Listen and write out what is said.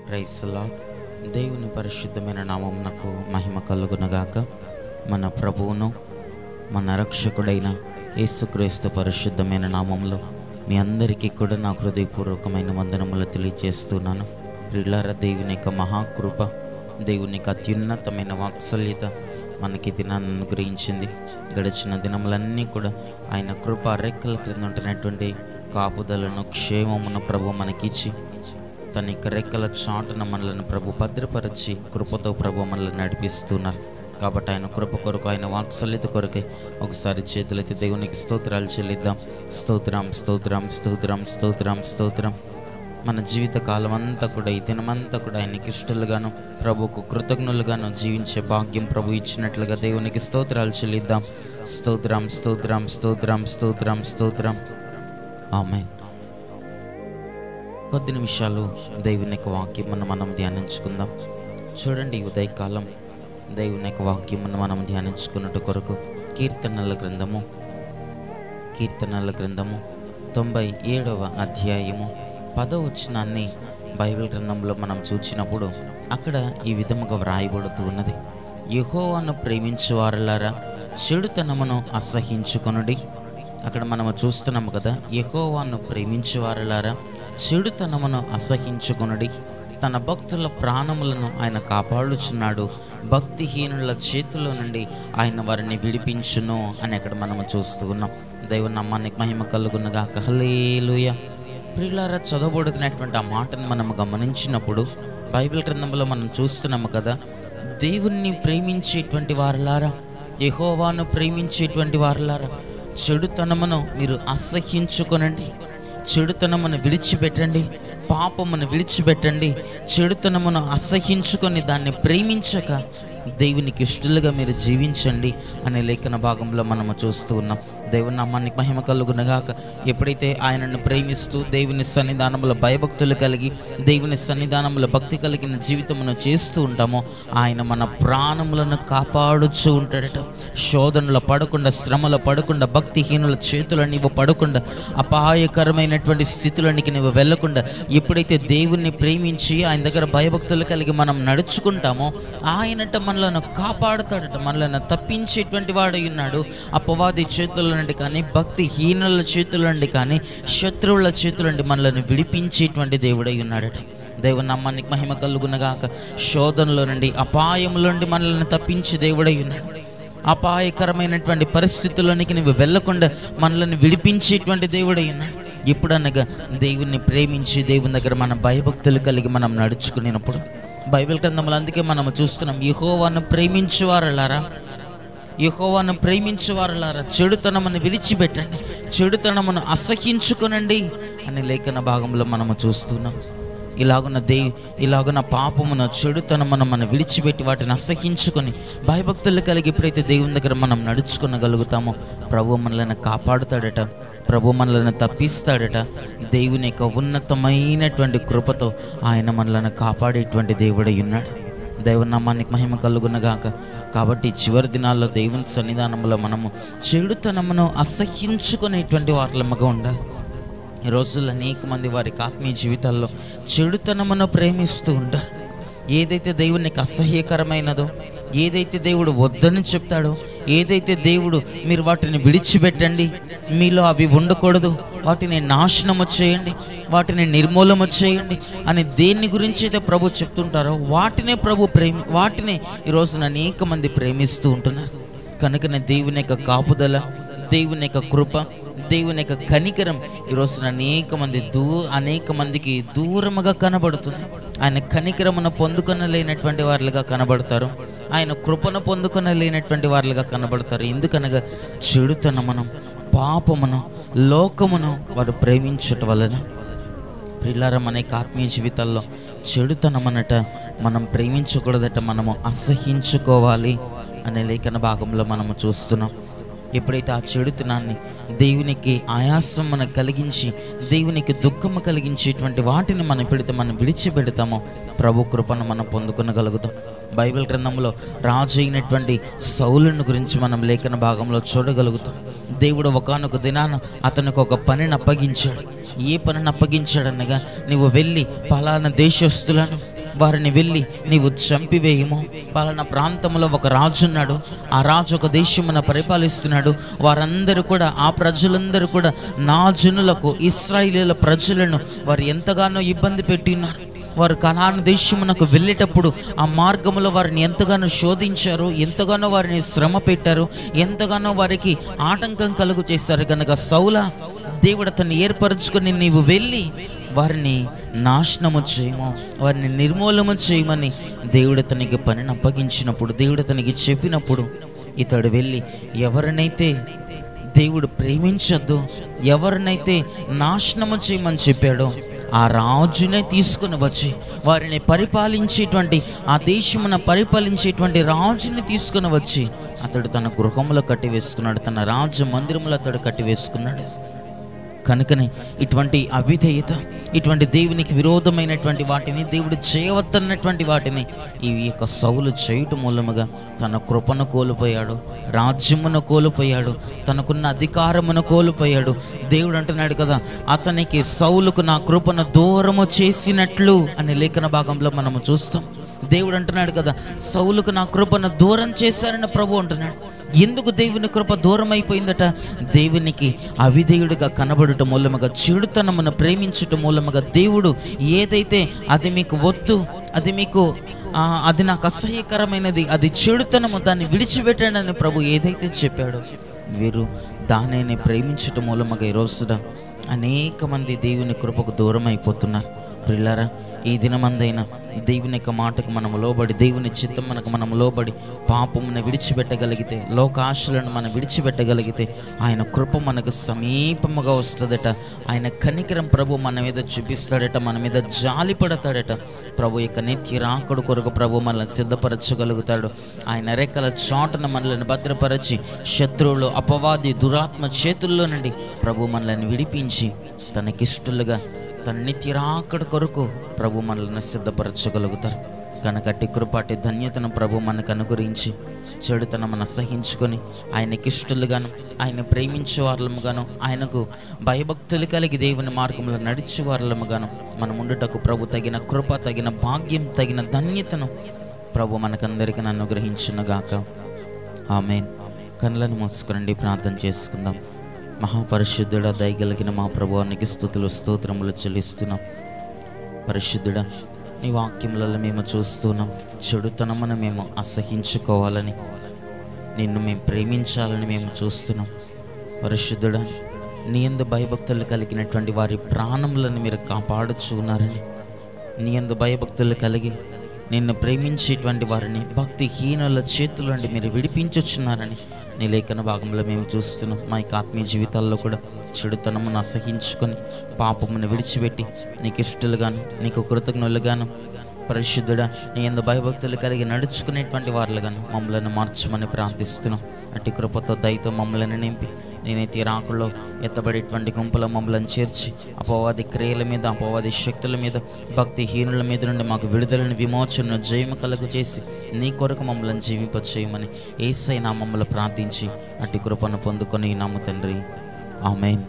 Praise the lord. దేవుని పరిశుద్ధమైన నామమునకు మహిమ కలుగునగాక. మన ప్రభువును మన రక్షకుడైన యేసుక్రీస్తు పరిశుద్ధమైన నామంలో మీ అందరికీ కూడా నా హృదయపూర్వకమైన వందనములు తెలియజేస్తున్నాను. ప్రియులారా, దేవుని యొక్క మహాకృప, దేవుని యొక్క అత్యున్నతమైన వాత్సల్యత మనకి దినాన్ని అనుగ్రహించింది. గడిచిన దినములన్నీ కూడా ఆయన కృప రెక్కల క్రింద ఉంటున్నటువంటి కాపుదలను, క్షేమమును ప్రభు మనకిచ్చి తన యొక్క రెక్కల చాటున మనలను ప్రభు భద్రపరిచి కృపతో ప్రభు మనల్ని నడిపిస్తున్నారు. కాబట్టి ఆయన కృప కొరకు, ఆయన వాత్సల్యత కొరకే ఒకసారి చేతులైతే దేవునికి స్తోత్రాలు చెల్లిద్దాం. స్తోత్రం, స్తోత్రం, స్తోత్రం, స్తోత్రం, స్తోత్రం. మన జీవిత కాలం అంతా కూడా, ఈ దినమంతా కూడా ఆయనకి ఇష్టలుగాను, ప్రభుకు కృతజ్ఞులుగాను జీవించే భాగ్యం ప్రభు ఇచ్చినట్లుగా దేవునికి స్తోత్రాలు చెల్లిద్దాం. స్తోత్రం, స్తోత్రం, స్తోత్రం, స్తోత్రం, స్తోత్రం. ఆమేన్. కొద్ది నిమిషాలు దేవుని యొక్క వాక్యం మనం ధ్యానించుకుందాం. చూడండి, ఉదయకాలం దేవుని యొక్క వాక్యం మనం ధ్యానించుకున్నట్టు కొరకు కీర్తనల గ్రంథము 97వ అధ్యాయము 10వ వచనాన్ని బైబిల్ గ్రంథంలో మనం చూచినప్పుడు అక్కడ ఈ విధముగా వ్రాయబడుతూ ఉన్నది: యెహోవాను ప్రేమించు వారలారా, చెడుతనమును అసహించుకొనుడి. అక్కడ మనము చూస్తున్నాము కదా, యెహోవాను ప్రేమించు వారలారా, చెడుతనమును అసహించుకొనుడి. తన భక్తుల ప్రాణములను ఆయన కాపాడుచున్నాడు, భక్తిహీనుల చేతిలో నుండి ఆయన వారిని విడిపించును అని అక్కడ మనము చూస్తూ ఉన్నాం. దేవుని నామానికి మహిమ కలుగునగాక. హల్లెలూయా. ప్రియులారా, చదవబడుతున్నటువంటి ఆ మాటను మనము గమనించినప్పుడు బైబిల్ గ్రంథంలో మనం చూస్తున్నాము కదా, దేవుణ్ణి ప్రేమించేటువంటి వారలారా, యెహోవాను ప్రేమించేటువంటి వారలారా, చెడుతనమును మీరు అసహించుకొనండి, చెడుతనమును విడిచిపెట్టండి, పాపమును విడిచిపెట్టండి. చెడుతనమును అసహించుకొని దాన్ని ప్రేమించక దేవునికి ఇష్టలుగా మీరు జీవించండి అనే లేఖన భాగంలో మనము చూస్తూ ఉన్నాం. దేవుని నామానికి మహిమ కలుగునగాక. ఎప్పుడైతే ఆయనను ప్రేమిస్తూ దేవుని సన్నిధానంలో భయభక్తులు కలిగి, దేవుని సన్నిధానంలో భక్తి కలిగిన జీవితమును చేస్తూ ఉంటామో ఆయన మన ప్రాణములను కాపాడుచూ ఉంటాడట. శోధనలో పడకుండా, శ్రమలో పడకుండా, భక్తిహీనుల చేతుల నీవు పడకుండా, అపాయకరమైనటువంటి స్థితిలోనికి నువ్వు వెళ్లకుండా, ఎప్పుడైతే దేవుణ్ణి ప్రేమించి ఆయన దగ్గర భయభక్తులు కలిగి మనం నడుచుకుంటామో ఆయనట మనలను కాపాడుతాడట. మనలను తప్పించేటువంటి వాడై ఉన్నాడు. అపవాది చేతుల నుండి కానీ, భక్తిహీనుల చేతుల నుండి కానీ, శత్రువుల చేతుల నుండి మనలను విడిపించేటువంటి దేవుడై ఉన్నాడట. దేవుని నామానికి మహిమ కలుగునగాక. శోధనలో నుండి, అపాయంలో నుండి మనల్ని తప్పించే దేవుడై ఉన్నాడు. అపాయకరమైనటువంటి పరిస్థితుల్లోనికి నువ్వు వెళ్లకుండా మనల్ని విడిపించేటువంటి దేవుడై ఉన్నాడు. ఎప్పుడనగా దేవుణ్ణి ప్రేమించి దేవుని దగ్గర మన భయభక్తులు కలిగి మనం నడుచుకునేటప్పుడు బైబిల్ గ్రంథంలో అందుకే మనం చూస్తున్నాం, యెహోవాను ప్రేమించువారలారా, యెహోవాను ప్రేమించువారలారా, చెడుతనమును విడిచిపెట్టండి, చెడుతనమును అసహించుకొనండి అనే లేఖన భాగంలో మనము చూస్తున్నాం. ఇలాగున్న పాపమును, చెడుతనమును మనం విడిచిపెట్టి వాటిని అసహించుకొని భయభక్తులు కలిగి ఎప్పుడైతే దేవుని దగ్గర మనం నడుచుకొనగలుగుతామో ప్రభు మనల్ని కాపాడుతాడట, ప్రభు మనల్ని తప్పిస్తాడట. దేవుని యొక్క ఉన్నతమైనటువంటి కృపతో ఆయన మనల్ని కాపాడేటువంటి దేవుడై ఉన్నాడు. దేవుని నామానికి మహిమ కలుగునగాక. కాబట్టి చివరి దినాల్లో దేవుని సన్నిధానంలో మనము చెడుతనమును అసహించుకునేటువంటి వారలముగా ఉండాలి. ఈ రోజుల్లో అనేక మంది వారికి ఆత్మీయ జీవితాల్లో చెడుతనమును ప్రేమిస్తూ ఉంటారు. ఏదైతే దేవునికి అసహ్యకరమైనదో, ఏదైతే దేవుడు వద్దని చెప్తాడో, ఏదైతే దేవుడు మీరు వాటిని విడిచిపెట్టండి, మీలో అవి ఉండకూడదు, వాటిని నాశనము చేయండి, వాటిని నిర్మూలన చేయండి అని దేని గురించి అయితే ప్రభు చెప్తుంటారో వాటినే వాటినే ఈరోజున అనేక మంది ప్రేమిస్తూ ఉంటున్నారు. కనుకనే దేవుని యొక్క కాపుదల, దేవుని యొక్క కృప, దేవుని యొక్క కనికరం ఈరోజున అనేక మందికి దూరముగా కనబడుతుంది. ఆయన కనికరమును పొందుకొనలేనటువంటి వారులుగా కనబడతారు, ఆయన కృపను పొందుకొనలేనటువంటి వారులుగా కనబడతారు. ఎందుకనగా చెడుతనమును, పాపమును, లోకమును వారు ప్రేమించటం వలన. ప్రియులారా, మన యొక్క ఆత్మీయ జీవితాల్లో చెడుతనమనట మనం ప్రేమించకూడదట, మనము అసహించుకోవాలి అనే లేఖన భాగంలో మనము చూస్తున్నాం. ఎప్పుడైతే ఆ చెడుతనాన్ని, దేవునికి ఆయాసమును కలిగించి, దేవునికి దుఃఖము కలిగించేటువంటి వాటిని మనం ఎప్పుడైతే మనం విడిచిపెడతామో ప్రభు కృపను మనం పొందుకొనగలుగుతాం. బైబిల్ గ్రంథంలో రాజు అయినటువంటి సౌలుని గురించి మనం లేఖన భాగంలో చూడగలుగుతాం. దేవుడు ఒకానొక దినాన అతనికి ఒక పనిని అప్పగించాడు. ఏ పనిని అప్పగించాడనగా, నువ్వు వెళ్ళి పలానా దేశస్తులను, వారిని వెళ్ళి నీవు చంపివేయము. పలానా ప్రాంతంలో ఒక రాజు ఉన్నాడు, ఆ రాజు ఒక దేశమున పరిపాలిస్తున్నాడు. వారందరూ కూడా, ఆ ప్రజలందరూ కూడా నా జనులకు, ఇశ్రాయేలీయుల ప్రజలను వారు ఎంతగానో ఇబ్బంది పెట్టి ఉన్నారు. వారు కనాను దేశమునకు వెళ్ళేటప్పుడు ఆ మార్గంలో వారిని ఎంతగానో శోధించారు, ఎంతగానో వారిని శ్రమ పెట్టారు, ఎంతగానో వారికి ఆటంకం కలుగు చేశారు. కనుక సౌలా, దేవుడు అతన్ని ఏర్పరచుకొని నీవు వెళ్ళి వారిని నాశనము చేయము, వారిని నిర్మూలము చేయమని దేవుడు అతనికి పనిని అప్పగించినప్పుడు, దేవుడు అతనికి చెప్పినప్పుడు ఇతడు వెళ్ళి ఎవరినైతే దేవుడు ప్రేమించొద్దు, ఎవరినైతే నాశనము చేయమని చెప్పాడో ఆ రాజునే తీసుకుని వచ్చి వారిని పరిపాలించేటువంటి, ఆ దేశమున పరిపాలించేటువంటి రాజుని తీసుకుని వచ్చి అతడు తన గృహంలో కట్టివేసుకున్నాడు, తన రాజ మందిరంలో అతడు కట్టివేసుకున్నాడు. కనుకనే ఇటువంటి అవిధేయత, ఇటువంటి దేవునికి విరోధమైనటువంటి వాటిని, దేవుడు చేయవద్దన్నటువంటి వాటిని ఈ యొక్క సౌలు చేయటం మూలముగా తన కృపను కోల్పోయాడు, రాజ్యమును కోల్పోయాడు, తనకున్న అధికారమును కోల్పోయాడు. దేవుడు అంటున్నాడు కదా, అతనికి సౌలుకు నా కృపను దూరము చేసినట్లు అనే లేఖన భాగంలో మనము చూస్తాం. దేవుడు అంటున్నాడు కదా, సౌలుకు నా కృపను దూరం చేశారని ప్రభు అంటున్నాడు. ఎందుకు దేవుని కృప దూరం అయిపోయిందట? దేవునికి అవిధేయుడిగా కనబడటం మూలముగా, చెడుతనమును ప్రేమించటం మూలముగా, దేవుడు ఏదైతే అది మీకు వద్దు, అది నాకు అసహ్యకరమైనది, అది చెడుతనము, దాన్ని విడిచిపెట్టండి ప్రభు ఏదైతే చెప్పాడో వీరు దానిని ప్రేమించటం మూలముగా ఈ రోజున అనేక మంది దేవుని కృపకు దూరం అయిపోతున్నారు. ప్రియులారా, ఈ దినమందైనా దేవుని యొక్క మాటకు మనం లోబడి, దేవుని చిత్తం మనం లోబడి పాపమును విడిచిపెట్టగలిగితే, లోకాశలను మనం విడిచిపెట్టగలిగితే ఆయన కృప మనకు సమీపముగా వస్తుందట. ఆయన కనికరం ప్రభు మన మీద చూపిస్తాడట, మన మీద జాలి పడతాడట. ప్రభు యొక్క నిత్య రాకడ కొరకు ప్రభు మనల్ని సిద్ధపరచగలుగుతాడు. ఆయన రెక్కల చాటున మనల్ని భద్రపరచి శత్రువులు, అపవాది, దురాత్మ చేతుల్లో నుండి ప్రభు మనల్ని విడిపించి తనకిష్టులుగా తన నిత్య రాకడ కొరకు ప్రభు మనల్ని సిద్ధపరచగలుగుతారు. కనుక అట్టి కృపాటి ధన్యతను ప్రభు మనకు అనుగ్రహించి చెడుతనమును అసహించుకొని ఆయనకిష్టులుగాను, ఆయన ప్రేమించే వారముగాను, ఆయనకు భయభక్తులు కలిగి దేవుని మార్గంలో నడిచే వారముగాను మనం ఉండుటకు ప్రభు తగిన కృప, తగిన భాగ్యం, తగిన ధన్యతను ప్రభు మనకందరికీ అనుగ్రహించునుగాక. ఆమేన్. కళ్ళను మూసుకునండి, ప్రార్థన చేసుకుందాం. మహాపరిశుద్ధుడా, దయగలిగిన మా ప్రభువానికి స్తుతులు, స్తోత్రములు చెల్లిస్తున్నాం. పరిశుద్ధుడా, నీ వాక్యములలో మేము చూస్తున్నాం, చెడుతనమును మేము అసహించుకోవాలని, నిన్ను మేము ప్రేమించాలని మేము చూస్తున్నాం. పరిశుద్ధుడా, నీ యందు భయభక్తులు కలిగినటువంటి వారి ప్రాణములను మీరు కాపాడుచున్నారని, నీ యందు భయభక్తులు కలిగి నిన్ను ప్రేమించేటువంటి వారిని భక్తిహీనుల చేతుల నుండి మీరు విడిపించుచున్నారని నీ లేఖన భాగంలో మేము చూస్తున్నాం. మా యొక్క ఆత్మీయ జీవితాల్లో కూడా చెడుతనమును అసహించుకొని పాపమును విడిచిపెట్టి నీకు ఇష్టలుగాను, నీకు కృతజ్ఞులుగాను, పరిశుద్ధుడా, నీ యందు భయభక్తులు కలిగి నడుచుకునేటువంటి వారులుగాను మమ్మల్ని మార్చమని ప్రార్థిస్తున్నాం. అట్టి కృపతో, దయతో మమ్మల్ని నింపి నేనైతే రాకుల్లో ఎత్తబడేటువంటి గుంపులో మమ్మల్ని చేర్చి అపవాది క్రియల మీద, అపవాది శక్తుల మీద, భక్తిహీనుల మీద నుండి మాకు విడుదలను, విమోచనను, జయము కలుగు చేసి నీ కొరకు మమ్మల్ని జీవింపచేయమని యేసయ్య నామములో ప్రార్థించి అట్టి కృపను పొందుకొని నాము తండ్రి. ఆమేన్.